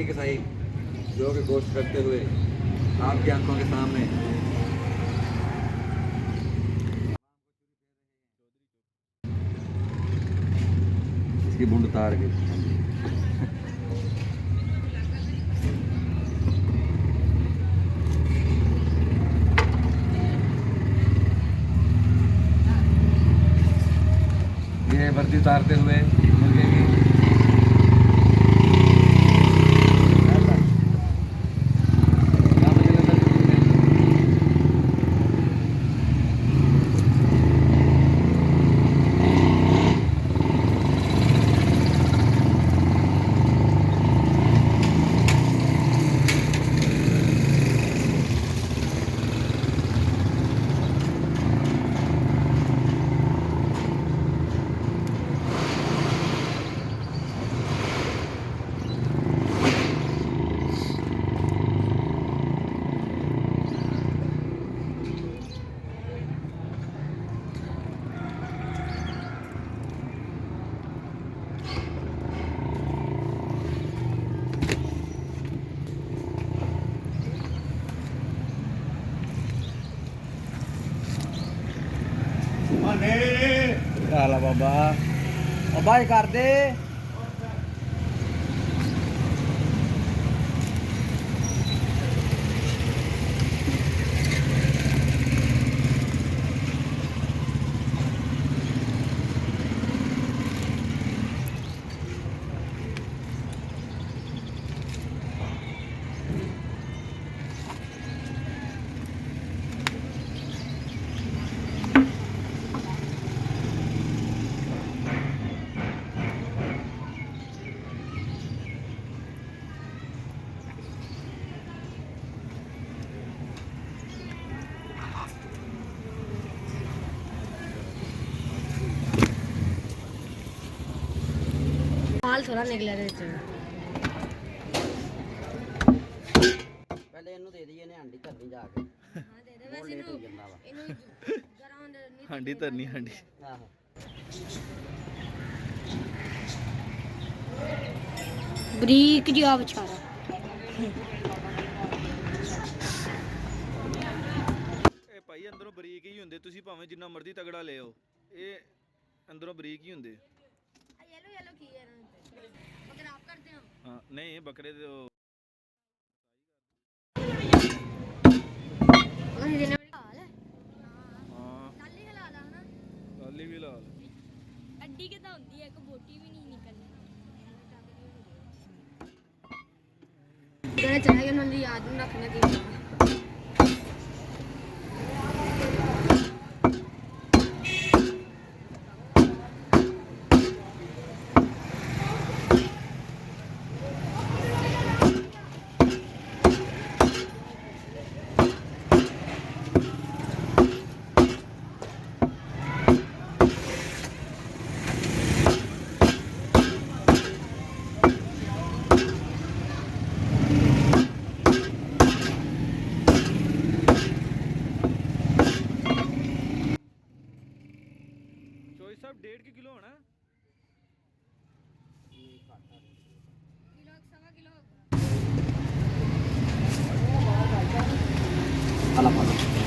पानी कसाई जो कि गोश्त करते हुए आपकी आंखों के सामने इसकी बूंद उतार के ये वर्दी उतारते हुए मुर्गे की ਹਾਲਾ ਬਾਬਾ ਬਾਬਾ ਇਹ ਕਰਦੇ माल थोड़ा निकला रे ਪਹਿਲੇ ਇਹਨੂੰ ਦੇ ਦਈਏ ਨੇ ਹਾਂਡੀ ਧਰਨੀ ਜਾ ਕੇ हां दे दे ਬਹੁਤ वैसे ਲੇਟ ਹੋ ਜਾਂਦਾ ਵਾ इनु ग्राउंड ਹਾਂਡੀ ਧਰਨੀ ਹਾਂਡੀ ਆਹੋ ਬਰੀਕ ਜਿਹਾ ਵਿਚਾਰਾ ਇਹ ਭਾਈ ਅੰਦਰੋਂ ਬਰੀਕ ਹੀ ਹੁੰਦੇ ਤੁਸੀਂ ਭਾਵੇਂ ਜਿੰਨਾ ਮਰਜ਼ੀ ਤਗੜਾ ਲੈ ਆਓ ਇਹ ਅੰਦਰੋਂ ਬਰੀਕ ਹੀ ਹੁੰਦੇ येलो येलो की है मगर आप करते हैं ਹਾਂ ਨਹੀਂ ਬੱਕਰੇ ਦੇ ਉਹ और ये हाल है ਹਾਂ लाली हला ला ना ਲਾਲੀ ਵੀ ਲਾਲ अड्डी के तो होती है एक बोटी भी नहीं निकलनी जरा चला गया नंदी याद में रखने दी ਚੋਈ ਸਾਹਿਬ 1.5 ਕਿਲੋ ਹੋਣਾ किलो सवा किलो ਆਲਾ ਪਾ